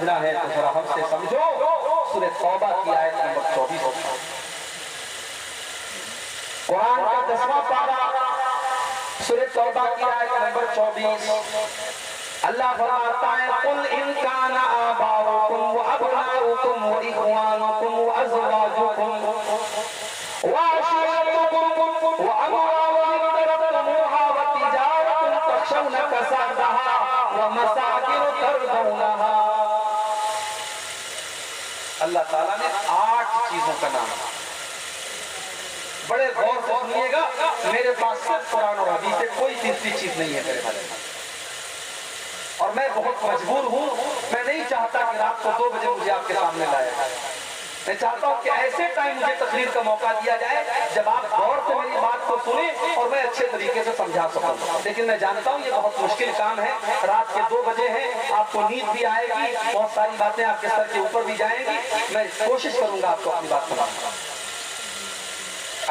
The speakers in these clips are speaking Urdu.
سمجھنا ہے تو ذرا ہم سے سمجھو. سورہ توبہ کی آیت نمبر 24. قرآن کا 10واں پارہ سورہ توبہ کی آیت نمبر 24. اللہ فرماتا ہے قل ان کان آباؤکم وابناؤکم واخوانکم وازواجکم وعشیرتکم واموال اقترفتموها وتجارة تخشون کسادها ومساکن ترضونها. اللہ تعالیٰ نے 8 چیزوں کا نام. بڑے غور سے سنیے گا, میرے پاس صرف قرآن اور حدیث سے کوئی تیسری چیز نہیں ہے میرے بھائی. اور میں بہت مجبور ہوں, میں نہیں چاہتا کہ رات کو 2 بجے مجھے آپ کے سامنے لائے. میں چاہتا ہوں کہ ایسے ٹائم مجھے تقریر کا موقع دیا جائے جب آپ غور سے میری بات کو سنیں اور میں اچھے طریقے سے سمجھا سکوں. لیکن میں جانتا ہوں یہ بہت مشکل کام ہے. رات کے 2 بجے ہیں, آپ کو نیند بھی آئے گی, بہت ساری باتیں آپ کے سر کے اوپر بھی جائیں گی. میں کوشش کروں گا آپ کو اپنی بات سنانے.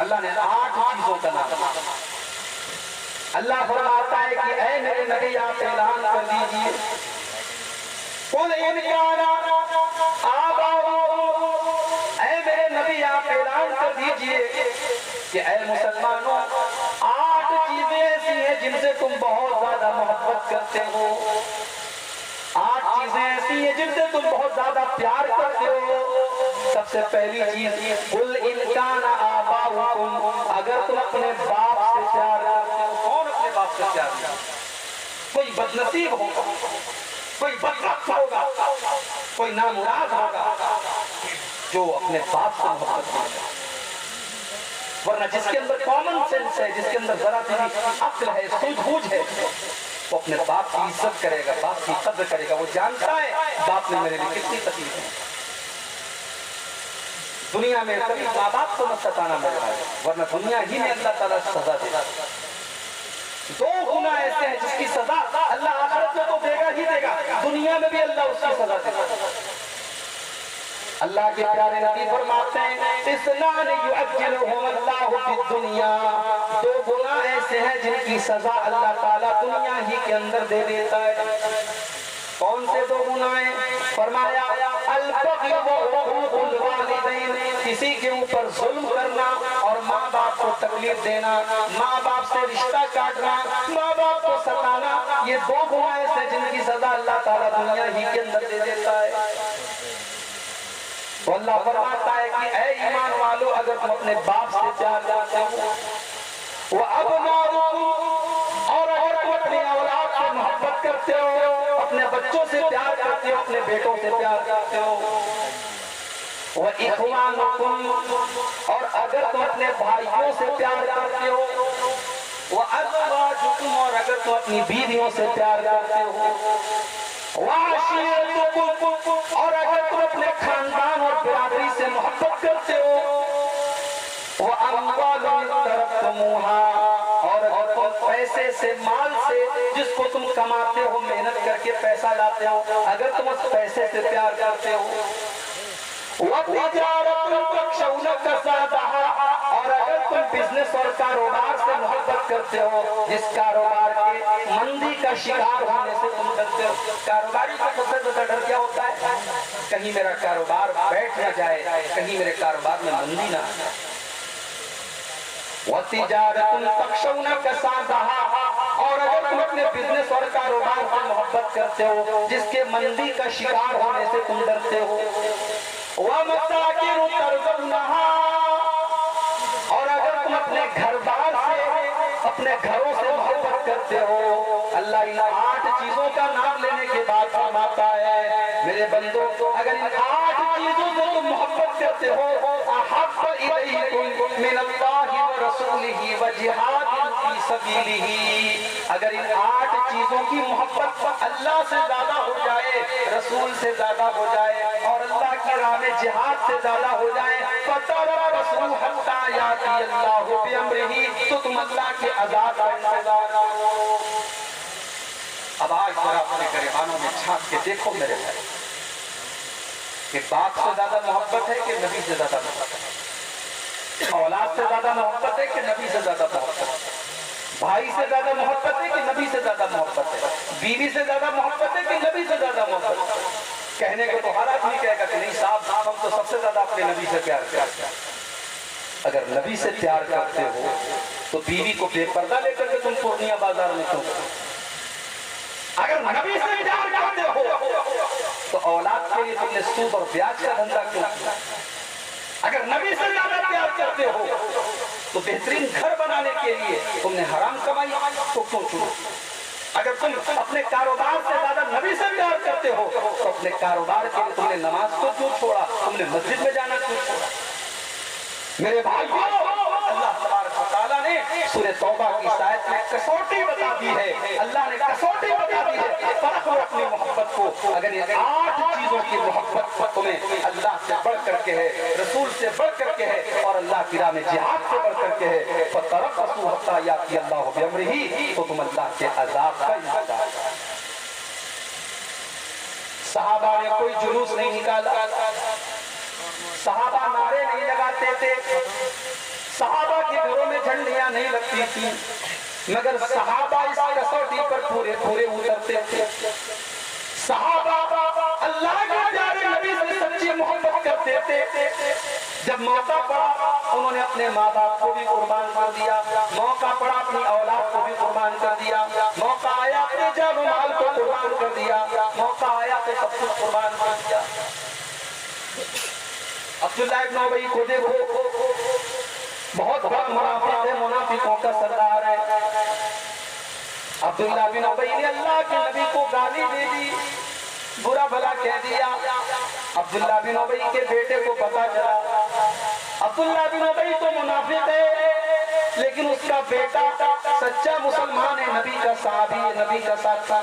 اللہ نے 8 چیزوں کا نام. اللہ فرماتا ہے کہ اے میرے نبی آپ اعلان کر دیجئے قل ان کان آباؤکم, اے میرے نبی آپ اعلان کر دیجئے کہ اے مسلمانوں 8 چیزیں ایسی ہیں جن سے تم بہت زیادہ محبت کرتے ہو. 8 چیزیں ایسی ہیں جن سے تم بہت زیادہ پیار کرتے ہو. سب سے پہلی چیز قل ان کان آباؤکم, اگر تم اپنے باپ سے پیار کرتے ہو. کون اپنے باپ سے پیار کرتے ہو؟ کوئی بدنصیب ہوگا, کوئی بدبخت ہوگا, کوئی نامراد ہوگا جو اپنے باپ سے محبت کرتا ہے. ورنہ جس کے اندر کامن سینس ہے, جس کے اندر ذرا سی عقل ہے, سوجھ بوجھ ہے, وہ اپنے باپ کی عزت کرے گا, باپ کی قدر کرے گا. وہ جانتا ہے باپ نے میرے لیے کتنی تکلیف ہے. دنیا میں کبھی ماں باپ کو مت ستانا میرے بھائی, ورنہ دنیا ہی میں اللہ تعالیٰ سزا دے گا. 2 گناہ ایسے ہیں جس کی سزا اللہ آخرت میں تو دے گا ہی دے گا, دنیا میں بھی اللہ اس کی سزا دے گا. اللہ کے پیارے نبی فرماتے ہیں اثنان یعجلہم اللہ فی الدنیا, 2 گناہ ایسے ہیں جن کی سزا اللہ تعالیٰ دنیا ہی کے اندر دے دیتا ہے. کون سے 2 گناہ ہیں؟ فرمایا البغی وعقوق الوالدین, کسی کے اوپر ظلم کرنا اور ماں باپ کو تکلیف دینا, ماں باپ سے رشتہ کاٹنا, ماں باپ کو ستانا. یہ 2 گناہ ایسے جن کی سزا اللہ تعالیٰ دنیا ہی کے اندر دے دیتا ہے. تو اللہ فرماتا ہے کہ اے ایمان والو, اگر تم اپنے باپ سے پیار کرتے ہو, وَأَبْنَاؤُكُمْ, اور اگر تم اپنی اولاد سے محبت کرتے ہو, اپنے بچوں سے پیار کرتے ہو, اپنے بیٹوں سے پیار کرتے ہو, وَإِخْوَانُكُمْ, اور اگر تم اپنے بھائیوں سے پیار کرتے ہو, وَأَزْوَاجُكُمْ, اور اگر تم اپنی بیویوں سے پیار کرتے ہو, وَعَشِيرَتُكُمْ, اور اگر تم اپنے خاندان اور برادری سے محبت کرتے ہو, وَأَمْوَالٌ اقْتَرَفْتُمُوهَا, اور اگر تم پیسے سے, مال سے, جس کو تم کماتے ہو, محنت کر کے پیسہ لاتے ہو, اگر تم اس پیسے سے پیار کرتے ہو, وَتِجَارَةٌ تَخْشَوْنَ كَسَادَهَا, اور اگر تم بزنس اور کاروبار سے محبت کرتے ہو, جس کاروبار کے مندی کا شکار ہونے سے تم ڈرتے ہو. کاروباری کو سب سے زیادہ ڈر کیا ہوتا ہے؟ کہیں میرا کاروبار بیٹھ نہ جائے, کہیں میرے کاروبار میں مندی نہ آ جائے. وَتِجَارَةٌ تَخْشَوْنَ كَسَادَهَا, اور اگر تم اپنے بزنس اور کاروبار سے محبت کرتے ہو, جس کے مندی کا شکار ہونے سے تم ڈرتے ہو, وَمَسَاكِنُ تَرْضَوْنَهَا, اور اگر تم اپنے گھر بار سے, اپنے گھروں سے محبت کرتے ہو. اللہ ان 8 چیزوں کا نام لینے کے بعد فرماتا ہے میرے بندو, اگر ان 8 چیزوں سے تم محبت کرتے ہو, أَحَبَّ إِلَيْكُمْ مِنَ اللَّهِ وَرَسُولِهِ وَجِهَادٍ فِي سَبِيلِهِ, اگر ان 8 چیزوں کی محبت اللہ سے زیادہ ہو جائے, رسول سے زیادہ ہو جائے, اور اللہ کی راہ میں جہاد سے زیادہ ہو جائے, فَتَرَبَّصُوا حَتَّى يَأْتِيَ اللَّهُ بِأَمْرِهِ, تو تم اللہ کے عذاب کا انتظار کرو. اب آج ذرا اپنے گریبانوں میں جھانک کے دیکھو میرے بھائی کہ باپ سے زیادہ محبت ہے کہ نبی سے زیادہ محبت ہے, اولاد سے زیادہ محبت ہے کہ نبی سے زیادہ محبت ہے, بھائی سے زیادہ محبت ہے کہ نبی سے زیادہ محبت ہے, بیوی سے زیادہ محبت ہے کہ نبی سے زیادہ محبت ہے. کہنے کو تو ہر آدمی کہے گا کہ نہیں صاحب ہم تو سب سے زیادہ اپنے نبی سے پیار کرتے ہیں۔ اگر نبی سے پیار کرتے ہو تو بیوی کو بے پردہ لے کر کے تم پورنیہ بازار میں کیوں؟ اگر نبی سے پیار کرتے ہو تو اولاد کے لیے تم نے سود اور بیاج کا دھندا کیوں کیا؟ اگر نبی سے زیادہ پیار کرتے ہو تو بہترین گھر بنانے کے لیے تم نے حرام کمائی تو کیوں چنا؟ اگر تم اپنے کاروبار سے زیادہ نبی سے پیار کرتے ہو تو اپنے کاروبار کے لیے تم نے نماز کو کیوں چھوڑا؟ تم نے مسجد میں جانا کیوں چھوڑا؟ میرے بھائیو، اللہ تبارک و تعالیٰ نے سورہ توبہ کی اس آیت میں کسوٹی بتا دی ہے۔ اللہ نے کسوٹی بتا دی ہے، پرکھو اپنی محبت کو۔ اگر یہ 8 چیزوں کی محبت تمہیں اللہ سے بڑھ کر کے ہے، رسول سے بڑھ کر کے ہے، اور اللہ کی راہ میں جہاد سے بڑھ کر کے ہے، فَتَرَبَّصُوا حَتَّىٰ يَأْتِيَ اللَّهُ بِأَمْرِهِ، تو تم اللہ کے عذاب کا انتظار کرو۔ صحابہ نے کوئی جلوس نہیں نکالا، صحابہ نعرے نہیں لگاتے تھے، صحابہ کے گھروں میں جھنڈیاں نہیں لگتی تھی، مگر صحابہ اس کسوٹی پر پورے پورے اترتے تھے۔ صحابہ اللہ کے پیارے نبی سے سچی محبت کرتے تھے۔ جب موقع پڑا انہوں نے اپنے ماں باپ کو بھی قربان کر دیا، موقع پڑا اپنی اولاد کو بھی قربان کر دیا، موقع آیا اپنے جان و مال کو قربان کر دیا، موقع آیا تو سب کچھ قربان کر دیا۔ عبداللہ ابن ابی کو دیکھو، بہت بڑا منافق ہے، منافقوں کا سردار ہے۔ عبداللہ بن ابی نے اللہ کے نبی کو گالی دے دی، برا بھلا کہہ دیا۔ عبداللہ بن ابی کے بیٹے کو پتا چلا۔ عبداللہ بن ابی تو منافق ہے، لیکن اس کا بیٹا سچا مسلمان ہے، نبی کا صحابی ہے، نبی کا ساتھی۔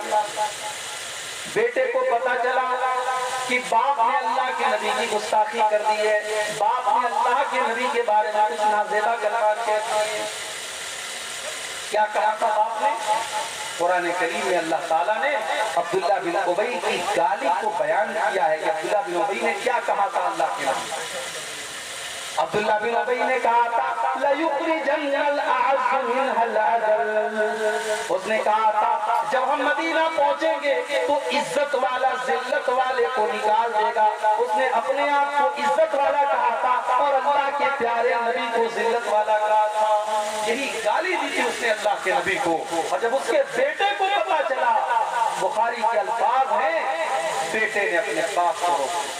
بیٹے کو پتا چلا کہ باپ نے اللہ کے نبی کی گستاخی کر دی ہے، باپ نے اللہ کے نبی کے بارے میں کچھ نازیبہ کلمات کہہ دیے۔ کیا کہا تھا باپ نے؟ قرآن کریم میں اللہ تعالیٰ نے عبداللہ بن ابی کی گالی کو بیان کیا ہے کہ عبداللہ بن ابی نے کیا کہا تھا اللہ کے نبی۔ عبداللہ بن ابی نے کہا تھا لَيُخْرِجَنَّ الْأَعَزُّ مِنْهَا الْأَذَلَّ، اس نے کہا تھا جب ہم مدینہ پہنچیں گے تو عزت والا ذلت والے کو نکال دے گا۔ اس نے اپنے آپ کو عزت والا کہا تھا اور اللہ کے پیارے نبی کو ذلت والا کہا تھا۔ یہی گالی دی تھی اس نے اللہ کے نبی کو، اور جب اس کے بیٹے کو پتا چلا، بخاری کے الفاظ ہیں، بیٹے نے اپنے باپ کو روک لیا،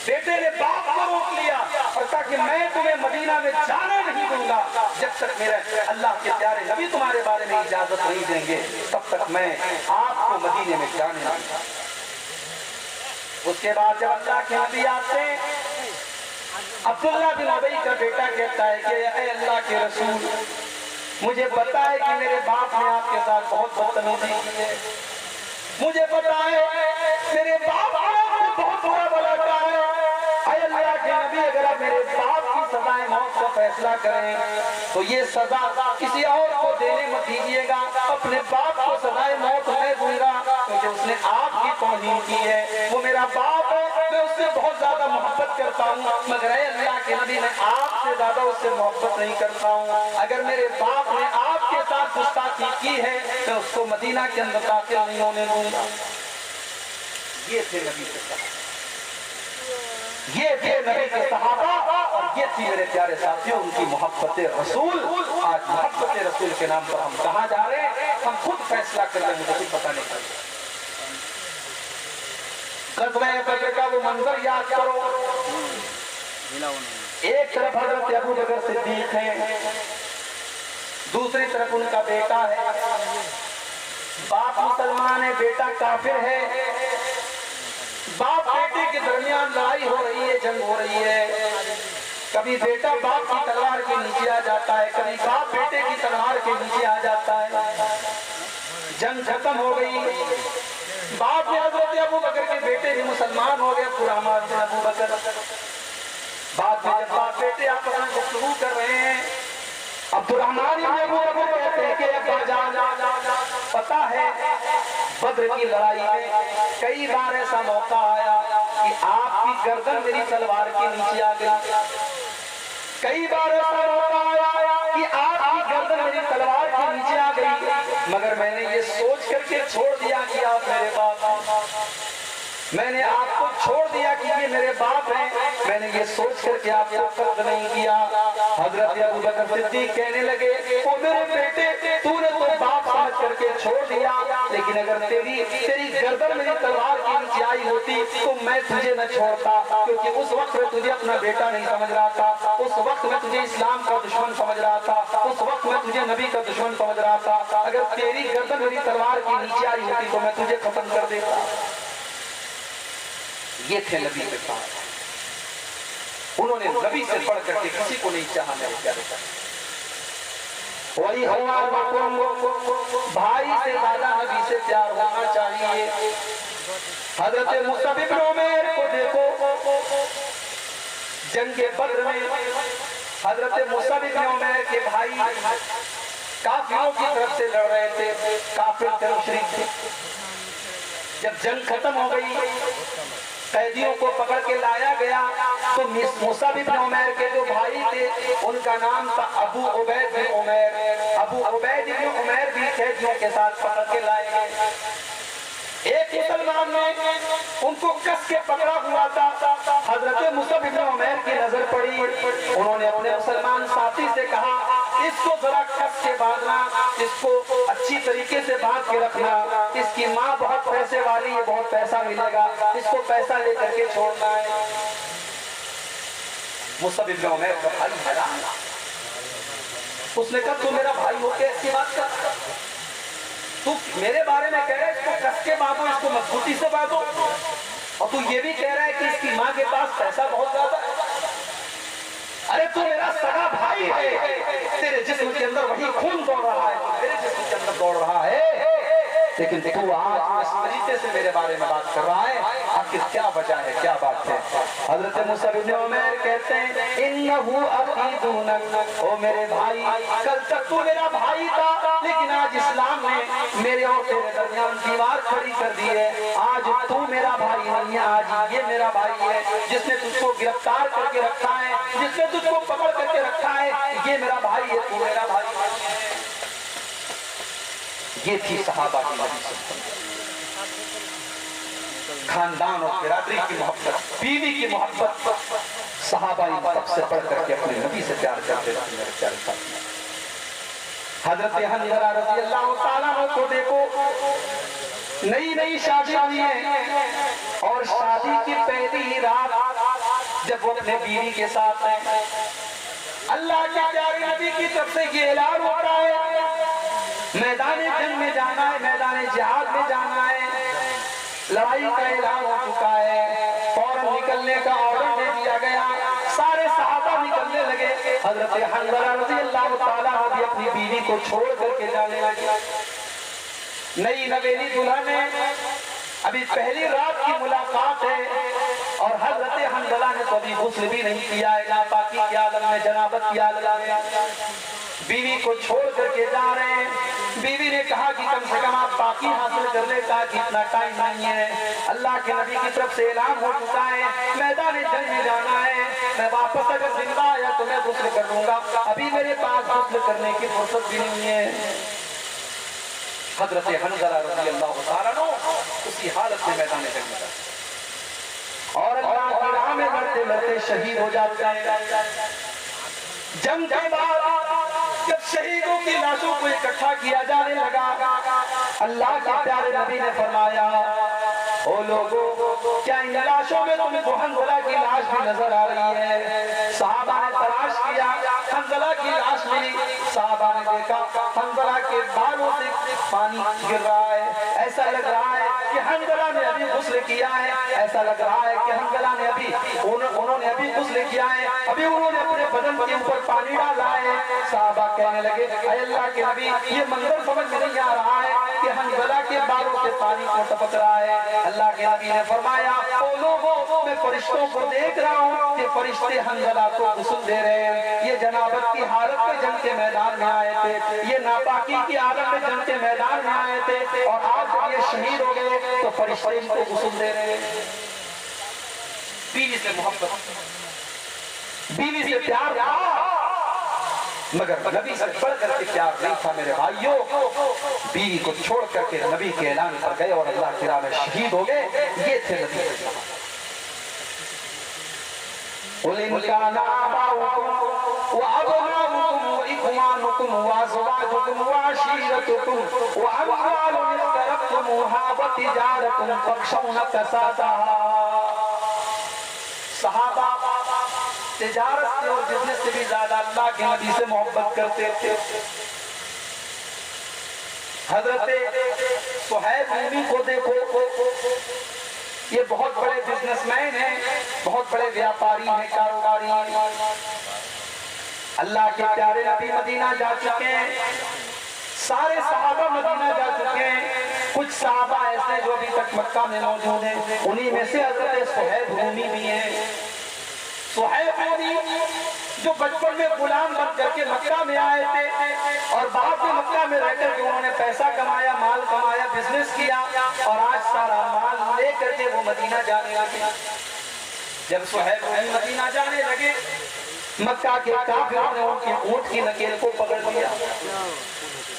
بیٹے نے باپ کو روک لیا اور کہا کہ میں تمہیں مدینہ میں جانے نہیں دوں گا جب تک میرے اللہ کے پیارے نبی تمہارے بارے میں اجازت نہیں دیں گے، تب تک میں آپ کو مدینے میں جانے نہیں دوں گا۔ اس کے بعد جب اللہ کے نبی آتے ہیں، عبداللہ بن ابی کا بیٹا کہتا ہے کہ اے اللہ کے رسول، مجھے پتا ہے کہ میرے باپ نے آپ کے ساتھ بہت بدتمیزی کی ہے، مجھے پتا ہے میرے باپ نے آپ کو بہت برا بھلا کہا ہے، اے اللہ کے نبی اگر آپ میرے باپ کی سزائے موت کا فیصلہ کریں تو یہ سزا کسی اور کو دینے مت دیجیے گا، اپنے باپ کو سزائے موت میں دوں گا، کیونکہ اس نے آپ کی توہین کی ہے، وہ میرا باپ ہے، میں اس سے بہت زیادہ محبت کرتا ہوں، مگر اے اللہ کے نبی میں آپ سے زیادہ اس سے محبت نہیں کرتا ہوں، اگر میرے باپ نے آپ کے ساتھ گستاخی کی ہے میں اس کو مدینہ کے اندر داخل نہیں ہونے دوں گا۔ یہ تھے نبی کے صحابہ، یہ تھے نبی کے صحابہ، اور یہ تھی میرے پیارے ساتھیوں ان کی محبت رسول۔ آج محبت رسول کے نام پر ہم کہاں جا رہے ہیں ہم خود فیصلہ کر رہے ہیں، مجھے کچھ پتا نہیں چلتا۔ غزوہ بدر کا وہ منظر یاد کرو، ایک طرف حضرت ابو بکر صدیق ہیں، دوسری طرف ان کا بیٹا ہے، باپ مسلمان ہے، بیٹا کافر ہے، باپ بیٹے کے درمیان لڑائی ہو رہی ہے، جنگ ہو رہی ہے، کبھی بیٹا باپ کی تلوار کے نیچے آ جاتا ہے، کبھی باپ بیٹے کی تلوار کے نیچے آ جاتا ہے، جنگ ختم ہو گئی، باپ نے حضرت ابو بکر کے بیٹے بھی مسلمان ہو گئے، پرانا ابو بکر، بعد میں جب باپ بیٹے آپس میں گفتگو کر رہے ہیں، عبدالرحمن ابن ابو بکر کہتے ہیں کہ ابا جان پتا ہے بدر کی لڑائی میں کئی بار ایسا موقع آیا کہ آپ کی گردن میری تلوار کے نیچے آ گئی، کئی بار ایسا موقع آیا کہ آپ کی گردن میری تلوار کے نیچے آ گئی، مگر میں نے یہ سوچ کر کے چھوڑ دیا کہ آپ میرے باپ ہیں، میں نے آپ کو چھوڑ دیا کہ یہ میرے باپ ہیں، میں نے یہ سوچ کر کے آپ کو قتل نہیں کیا۔ حضرت ابو بکر صدیق کہنے لگے او میرے بیٹے، تو نے تو باپ سمجھ کر کے چھوڑ دیا، لیکن اگر تیری گردن میری تلوار کی نیچے آئی ہوتی تو میں تجھے نہ چھوڑتا، کیونکہ اس وقت میں تجھے اپنا بیٹا نہیں سمجھ رہا تھا، اس وقت میں تجھے اسلام کا دشمن سمجھ رہا تھا، اس وقت میں تجھے نبی کا دشمن سمجھ رہا تھا، اگر تیری گردن میری تلوار کی نیچے آئی ہوتی تو میں تجھے ختم کر دیتا۔ یہ تھے نبی کے پاس، انہوں نے نبی سے بڑھ کر کے کسی کو نہیں چاہا میرے پیارے۔ وہی بھائی سے زیادہ نبی سے پیار ہونا چاہیے۔ حضرت مصعب بن عمیر کو دیکھو، جنگ بدر میں حضرت مصعب بن عمیر کے بھائی کافروں کی طرف سے لڑ رہے تھے، کافر طرف شریک تھے۔ جب جنگ ختم ہو گئی، قیدیوں کو پکڑ کے لایا گیا تو مصعب بن عمیر کے جو بھائی تھے ان کا نام تھا ابو عبید بن عمیر۔ ابو عبید بن عمیر بھی قیدیوں کے ساتھ پکڑ کے لائے گئے۔ ایک مسلمان نے ان کو کس کے پکڑا ہوا تھا، حضرت مصعب بن عمیر کی نظر پڑی، انہوں نے اپنے مسلمان ساتھی سے کہا اس کو ذرا کس کے باندھنا، اس کو اچھی طریقے سے باندھ کے رکھنا، اس کی ماں بہت پیسے والی ہے، بہت پیسہ ملے گا، اس کو پیسہ لے کر کے چھوڑنا ہے۔ مصعب بن عمیر کا بھائی حیران، اس نے کہا تو میرا بھائی ہو کے ایسی بات کر، تو میرے بارے میں کہہ رہا ہے اس کو کس کے باندھو، اس کو مضبوطی سے باندھو، اور تو یہ بھی کہہ رہا ہے کہ اس کی ماں کے پاس پیسہ بہت زیادہ ہے۔ ارے تو میرا سگا بھائی ہے، تیرے جسم کے اندر وہی خون دوڑ رہا ہے، میرے جسم کے اندر دوڑ رہا ہے، لیکن تو آج اس طریقے سے میرے بارے میں بات کر رہا ہے، آخر کیا وجہ ہے، کیا بات ہے؟ حضرت مصعب بن عمیر کہتے ہیں انہو اخی دونک، او میرے بھائی، کل تک تو میرا بھائی تھا، لیکن آج اسلام نے میرے اور تیرے درمیان دیوار کھڑی کر دی ہے، آج تو میرا بھائی نہیں ہے، آج یہ میرا بھائی ہے جس نے تجھ کو گرفتار کر کے رکھا ہے، جس نے تجھ کو پکڑ کر کے رکھا ہے، یہ میرا بھائی ہے، تو میرا بھائی ہے۔ یہ تھی صحابہ کی نبی صلی اللہ علیہ وسلم، خاندان اور برادری کی محبت، بیوی کی محبت، صحابہ ان سب سے پڑھ کر کے اپنے نبی سے پیار کرتے تھے میرے پیارے ساتھی۔ حضرت حنظلہ رضی اللہ تعالیٰ عنہ کو دیکھو، نئی شادی ہوئی ہے اور شادی کی پہلی ہی رات جب وہ اپنے بیوی کے ساتھ ہیں، اللہ کے پیارے نبی کی طرف سے یہ اعلان ہوتا ہے میدان جنگ میں جانا ہے، میدان جہاد میں جانا ہے، لڑائی کا اعلان ہو چکا ہے، فوراً نکلنے کا آرڈر دے دیا گیا، سارے صحابہ نکلنے لگے، حضرت حنظلہ رضی اللہ تعالیٰ عنہ اپنی بیوی کو چھوڑ کر کے جانے لگے۔ نئی نویلی دلہن ہے، ابھی پہلی رات کی ملاقات ہے اور حضرت حنظلہ نے تو ابھی غسل بھی نہیں کیا ہے، ناپاکی کی عالم میں، جنابت کی عالم میں بیوی کو چھوڑ کر کے جا رہے ہیں۔ بیوی نے کہا کہ کم سے کم آپ پاکی حاصل کر لے، کہا کہ اتنا ٹائم نہیں ہے، اللہ کے نبی کی طرف سے اعلان ہو چکا ہے میدان جنگ میں جانا ہے، میں واپس اگر زندہ آیا تو میں غسل کر لوں گا، ابھی میرے پاس غسل کرنے کی فرصت بھی نہیں ہے۔ حضرت حنظلہ رضی اللہ تعالیٰ عنہ اسی حالت میں میدان جنگ میں اور اللہ کی راہ میں لڑتے لڑتے شہید ہو جاتے ہیں۔ جنگ کے بعد جب شہیدوں کی لاشوں کو اکٹھا کیا جانے لگا، اللہ کے پیارے نبی نے فرمایا او لوگو کیا ان لاشوں میں تمہیں تو حنظلہ کی لاش بھی نظر آ رہی ہے؟ صحابہ نے تلاش کیا، حنظلہ کی لاش ملی، صحابہ نے دیکھا حنظلہ کے بالوں سے پانی گر رہا ہے، ایسا لگ رہا ہے کہ حنظلہ نے ابھی غسل کیا ہے، ایسا لگ رہا ہے کہ حنظلہ نے انہوں نے ابھی غسل کیا ہے، ابھی انہوں نے اپنے بدن کے اوپر پانی ڈالا ہے۔ صحابہ کہنے لگے اے اللہ کے نبی یہ منظر سمجھ میں نہیں آ رہا ہے کہ حنظلہ کے بالوں سے پانی کو ٹپک رہا ہے۔ اللہ کے نبی نے فرمایا او لوگو میں فرشتوں کو دیکھ رہا ہوں کہ فرشتے حنظلہ کو غسل دے رہے ہیں، یہ جنابت کی حالت میں جنگ کے میدان میں آئے تھے، یہ ناپاکی کی حالت میں جنگ کے میدان میں آئے تھے، اور آج جب یہ شہید ہو گئے تو فرشتے ان کو غسل دے رہے ہیں۔ بیوی سے محبت، بیوی سے پیار تھا، مگر نبی سے بڑھ کر کے پیار نہیں تھا میرے بھائیوں. بیوی کو چھوڑ کر کے نبی کے اعلان پر گئے اور اللہ کی راہ میں شہید ہو گئے. یہ تھے نبی کے صحابہ. قُلْ إِنْ كَانَ آبَاؤُكُمْ وَأَبْنَاؤُكُمْ وَإِخْوَانُكُمْ وَأَزْوَاجُكُمْ وَعَشِيرَتُكُمْ وَأَمْوَالٌ اقْتَرَفْتُمُوهَا وَتِجَارَةٌ تَخْشَوْنَ كَسَادَهَا. صحابہ تجارت سے اور بزنس سے بھی زیادہ اللہ کے نبی سے محبت کرتے تھے. حضرت صہیب رومی کو دیکھو, یہ بہت بڑے بزنس مین ہیں, بہت بڑے ویاپاری ہیں, کاروباری ہیں. اللہ کے پیارے نبی مدینہ جا چکے ہیں, سارے صحابہ مدینہ جا چکے ہیں. کچھ صحابہ ایسے جو ابھی تک مکہ میں موجود ہیں, انہی میں سے حضرت صہیب رومی بھی ہیں. صہیب رومی جو بچپن میں غلام بن کر کے مکہ میں آئے تھے اور بعد میں مکہ میں رہ کر کے انہوں نے پیسہ کمایا, مال کمایا, بزنس کیا اور آج سارا مال لے کر کے وہ مدینہ جانے لگے. جب صہیب رومی مدینہ جانے لگے, مکہ کے کافروں نے ان کے اونٹ کی نکیل کو پکڑ لیا.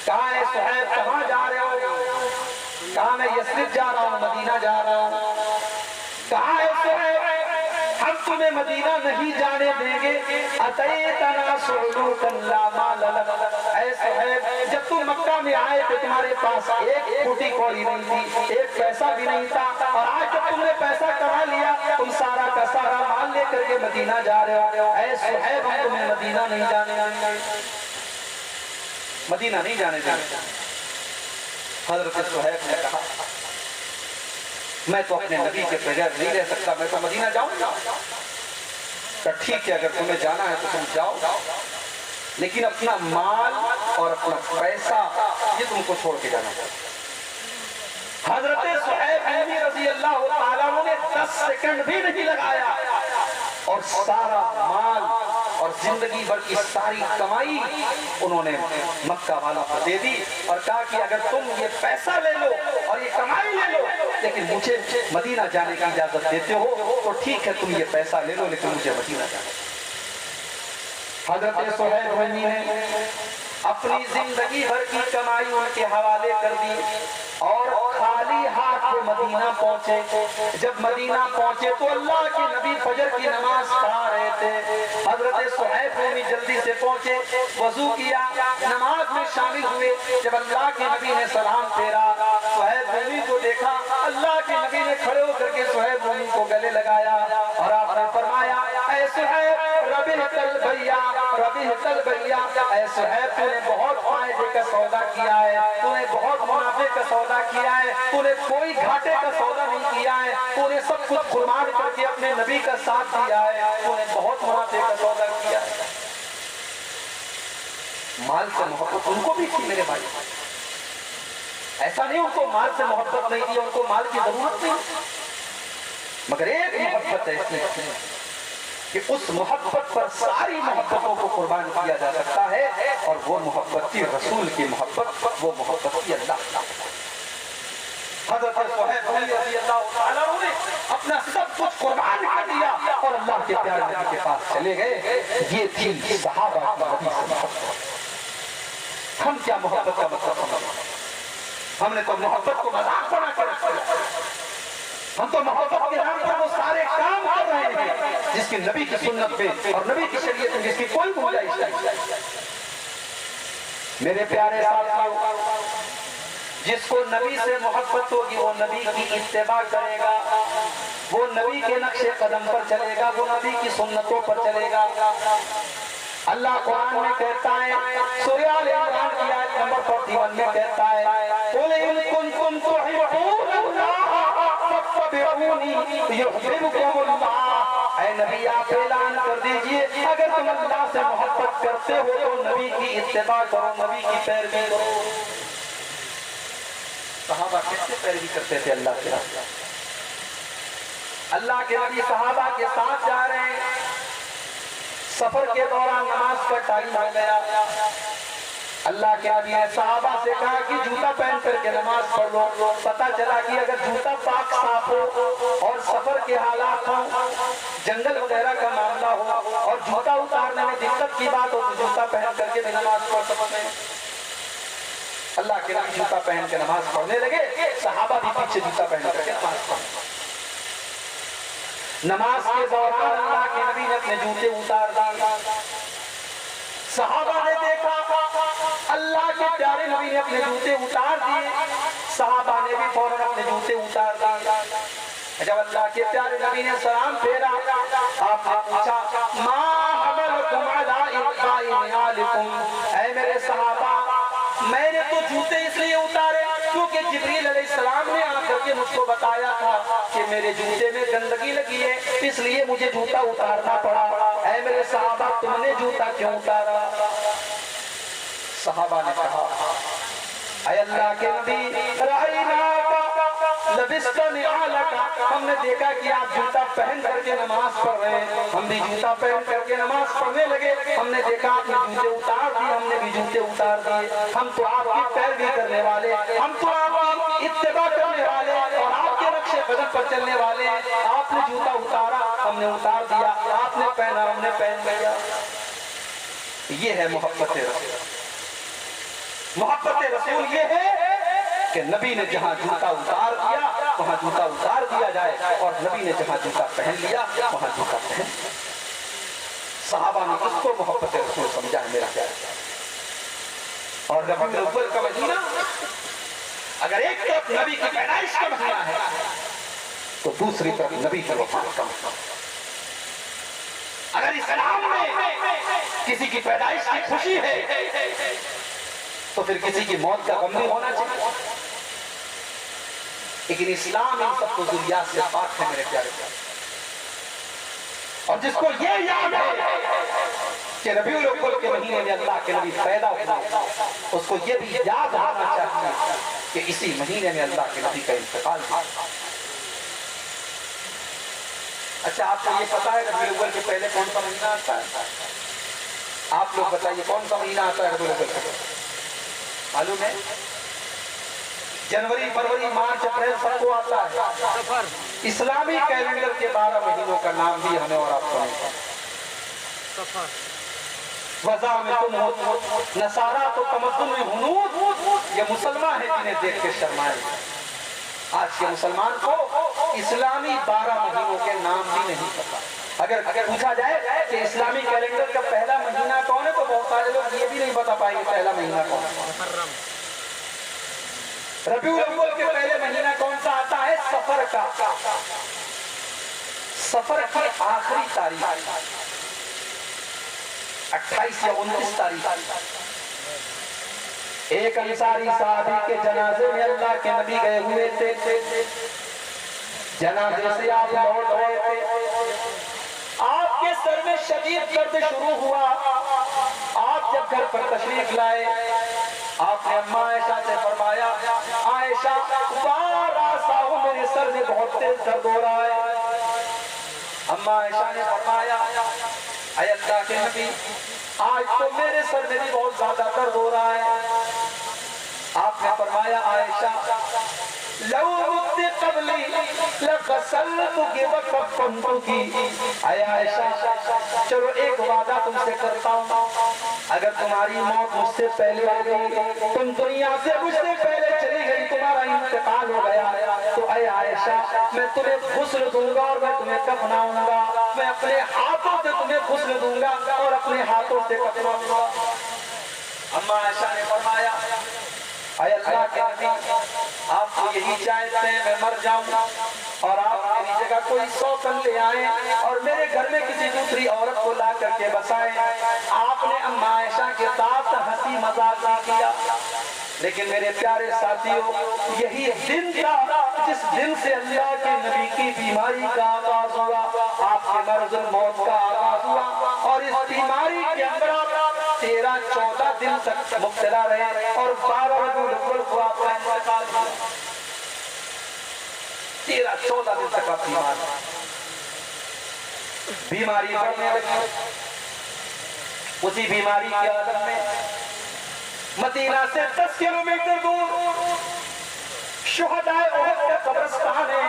کہا ہے صہیب کہاں جا رہے ہو؟ کہا میں یثرب جا رہا ہوں, مدینہ جا رہا ہوں. کہا ہے صہیب ہم تمہیں مدینہ نہیں جانے دیں گے. اتیتنا سعلوکا لا مال لک. اے صہیب جب تم مکہ میں آئے تو تمہارے پاس ایک پھوٹی کوڑی نہیں تھی, ایک پیسہ بھی نہیں تھا, اور آج جب تم نے پیسہ کرا لیا تم سارا کا سارا مال لے کر کے مدینہ جا رہے ہو. اے صہیب ہم تمہیں مدینہ نہیں جانے دیں گے, مدینہ نہیں جانے دیں گے. حضرت صہیب نے کہا میں تو اپنے نبی کے بغیر نہیں رہ سکتا, میں تو مدینہ جاؤں گا. کہ ٹھیک ہے اگر تمہیں جانا ہے تو تم جاؤ, لیکن اپنا مال اور اپنا پیسہ یہ تم کو چھوڑ کے جانا چاہیے. حضرت صہیب رومی رضی اللہ تعالیٰ عنہ نے 10 سیکنڈ بھی نہیں لگایا اور سارا مال اور زندگی بھر کی ساری کمائی انہوں نے مکہ والوں کو دے دی اور کہا کہ اگر تم یہ پیسہ لے لو اور یہ کمائی لے لو لیکن مجھے مدینہ جانے کی اجازت دیتے ہو تو ٹھیک ہے, تم یہ پیسہ لے لو لیکن مجھے مدینہ جانا. حضرت صہیب رومی نے اپنی زندگی بھر کی کمائی ان کے حوالے کر دی اور خالی ہاتھ وہ مدینہ پہنچے. جب مدینہ پہنچے تو اللہ کے نبی فجر کی نماز پڑھا رہے تھے. حضرت صہیب رومی جلدی سے پہنچے, وضو کیا, نماز میں شامل ہوئے. جب اللہ کے نبی نے سلام پھیرا, صہیب رومی کو دیکھا, اللہ کے نبی نے کھڑے ہو کر کے صہیب رومی کو گلے لگایا اور آپ نے فرمایا اے صہیب ربحت البیع ربحت البیع. اے صہیب تو نے بہت فائدے کا سودا کیا ہے, تو نے بہت منافع کا سودا کیا ہے, تو نے کوئی گھاٹے کا سودا نہیں کیا ہے, تو نے سب کچھ قربان کر کے اپنے نبی کا ساتھ دیا ہے, تو نے بہت منافع کا سودا کیا ہے. مال سے محبت ان کو بھی تھی میرے بھائی, ایسا نہیں ان کو مال سے محبت نہیں تھی, ان کو مال کی ضرورت نہیں, مگر ایک محبت ایسی کہ اس محبت پر ساری محبتوں کو قربان کیا جا سکتا ہے, اور وہ محبت تھی رسول کی محبت, وہ محبت تھی اللہ. حضرت صہیب رومی رضی اللہ تعالیٰ نے اپنا سب کچھ قربان کر دیا اور اللہ کے پیارے نبی کے پاس چلے گئے. یہ تھی صحابہ کی نبی سے محبت. ہم کیا محبت کا مطلب سمجھتے ہیں؟ ہم نے تو محبت کو مذاق بنا کر رکھا ہے. ہم تو محبت کے نام پر وہ سارے کام کر رہے ہیں جس کی نبی کی سنت پہ اور نبی کی شریعت میں جس کی کوئی گنجائش نہیں. میرے پیارے ساتھیوں, جس کو نبی سے محبت ہوگی وہ نبی کی اتباع کرے گا, وہ نبی کے نقش قدم پر چلے گا, وہ نبی کی سنتوں پر چلے گا. اللہ قرآن میں کہتا ہے, سورہ آل عمران کی آیت نمبر 41 میں کہتا ہے قُلْ إِن كُنتُمْ تُحِبُّونَ اللَّهَ فَاتَّبِعُونِي يُحْبِبْكُمُ اللَّهُ. اے نبی آپ اعلان کر دیجئے اگر تم اللہ سے محبت کرتے ہو تو نبی کی اتباع کرو, نبی کی پیروی کرو. صحابہ کیسے پیروی کرتے تھے اللہ کے راستے؟ اللہ کے نبی صحابہ کے ساتھ جا رہے ہیں, سفر کے دوران نماز کا ٹائم ہو گیا. اللہ کے نبی نے صحابہ سے کہا کہ جوتا پہن کر کے نماز پڑھ لو. پتہ چلا کہ اگر جوتا پاک صاف ہو اور سفر کے حالات ہوں, جنگل وغیرہ کا معاملہ ہو اور جوتا اتارنے میں دقت کی بات ہو تو جوتا پہن کر کے کے نماز پڑھ سکتے ہیں؟ اللہ کے نبی جوتا پہن کے نماز پڑھنے لگے، صحابہ بھی پیچھے جوتا پہن کر کے نماز پڑھنے. نماز کے دوران اللہ کے نبی نے اپنے جوتے اتار دیے. صحابہ نے دیکھا اللہ کے پیارے نبی نے اپنے جوتے اتار دیے، صحابہ نے بھی فوراً اپنے جوتے اتار دیے. جب اللہ کے پیارے نبی نے سلام پھیرا، آپ نے پوچھا ما حملکم علی القاء نعالکم، اے میرے صحابہ میں نے تو جوتے اس لیے اتارے کیونکہ جبریل علیہ السلام نے آ کر کے مجھ کو بتایا تھا کہ میرے جوتے میں گندگی لگی ہے، اس لیے مجھے جوتا اتارنا پڑا. اے میرے صحابہ تم نے جوتا کیوں اتارا؟ صحابہ نے کہا اے اللہ کے نبی رأیناک لبست نعالک، ہم نے دیکھا کہ آپ جوتا پہن کر کے نماز پڑھ رہے ہیں، ہم بھی جوتا پہن کر کے نماز پڑھنے لگے. ہم نے دیکھا آپ نے جوتے اتار دیے، ہم نے بھی جوتے اتار دیے. ہم تو آپ کی پیروی کرنے والے، ہم تو آپ کی اتباع کرنے والے اور آپ کے نقش قدم پر چلنے والے ہیں. آپ نے جوتا اتارا، ہم نے اتار دیا، آپ نے پہنا، ہم نے پہن لیا. یہ ہے محبت رسول. محبت رسول یہ ہے کہ نبی نے جہاں جوتا اتار دیا وہاں جوتا اتار دیا جائے، اور نبی نے جہاں جوتا پہن لیا وہاں جوتا پہن لیا. صحابہ نے اس کو محبت رسول سمجھا ہے میرا پیارا. اور ربیع الاول کا مہینہ اگر ایک طرف نبی کی پیدائش کا مہینہ ہے تو دوسری طرف نبی کی وفات کا مہینہ. اگر اسلام میں کسی کی پیدائش کی خوشی ہے تو پھر کسی کی موت کا غم نہیں ہونا چاہیے. لیکن اسلام ان سب فضولیات سے پاک ہے میرے پیارے پیارے. اور جس کو یہ یاد ہے کہ ربیع الاول کے مہینے میں اللہ کے نبی پیدا ہوئے، اس کو یہ بھی یاد ہونا چاہیے کہ اسی مہینے میں اللہ کے نبی کا انتقال ہوا. اچھا آپ کو یہ پتا ہے ربیع الاول کے پہلے کون سا مہینہ آتا ہے؟ آپ لوگ بتائیے کون سا مہینہ آتا ہے ربیع الاول کے؟ معلوم ہے؟ جنوری، فروری، مارچ، اپریل سب کو آتا ہے. اسلامی کیلنڈر کے 12 مہینوں کا نام بھی ہمیں اور آپ کو نہیں پتا. وضع میں تم نصارہ تو تمدن میں ہنود، یہ مسلمان ہیں جنہیں دیکھ کے شرمائے. آج کے مسلمان کو اسلامی 12 مہینوں کے نام بھی نہیں پتا. اگر پوچھا جائے کہ اسلامی کیلنڈر کا پہلا مہینہ کون ہے تو بہت سارے لوگ یہ بھی نہیں بتا پائیں گے پہلا مہینہ کون ہے. ربیع الاول کے پہلے مہینہ کون سا آتا ہے؟ سفر کا. سفر کی آخری تاریخ 28 یا 29 تاریخ ایک انصاری صحابی کے جنازے میں اللہ کے نبی گئے ہوئے تھے. جنازے سے آپ لوٹ رہے تھے، آپ کے سر میں شدید درد شروع ہوا. آپ جب گھر پر تشریف لائے آپ نے اماں عائشہ سے فرمایا عائشہ میرے سر میں بہت تیز درد ہو رہا ہے. اماں عائشہ نے فرمایا اے اللہ کے نبی آج تو میرے سر میں بھی بہت زیادہ درد ہو رہا ہے. آپ نے فرمایا عائشہ لو مت قبلی لغسلتک وکفنتک. اے عائشہ چلو ایک وعدہ تم سے کرتا ہوں، اگر تمہاری موت مجھ سے پہلے ہو گئی، تم دنیا سے مجھ سے پہلے چلی گئی، تمہارا انتقال ہو گیا، تو اے عائشہ میں تمہیں غسل دوں گا اور میں تمہیں کفناؤں گا. میں اپنے ہاتھوں سے تمہیں غسل دوں گا اور اپنے ہاتھوں سے کفناؤں گا. اماں عائشہ نے فرمایا اے اللہ کے نبی آپ کو یہی چاہتے ہیں میں مر جاؤں اور آپ میری جگہ کوئی سوکن لے آئیں اور میرے گھر میں کسی دوسری عورت کو لا کر کے بسائیں. آپ نے اماں عائشہ کے ساتھ ہنسی مذاق بھی کیا. لیکن میرے پیارے ساتھیوں یہی دن تھا جس دن سے اللہ کے نبی کی بیماری کا آغاز ہوا، آپ کے مرض الموت کا آغاز ہوا، اور اس بیماری کے اندر 13-14 دن تک مبتلا رہے اور 12 ربیع الاول کو آپ کا انتقال ہوا. 13-14 دن تک آپ بیماری بڑھنے لگی. اسی بیماری کی عالم میں مدینہ سے 10 کلومیٹر دور شہدائے احد کا قبرستان ہے،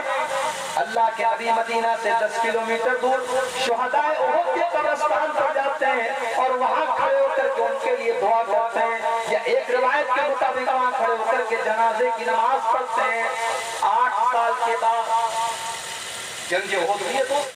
اللہ کے نبی مدینہ سے 10 کلومیٹر دور شہدائے احد کے قبرستان پر جاتے ہیں اور وہاں کھڑے ہو کر کے ان کے لیے دعا کرتے ہیں، یا ایک روایت کے مطابق وہاں کھڑے ہو کر کے جنازے کی نماز پڑھتے ہیں۔ 8 سال کے بعد جنگ احد ہوئی ہے تو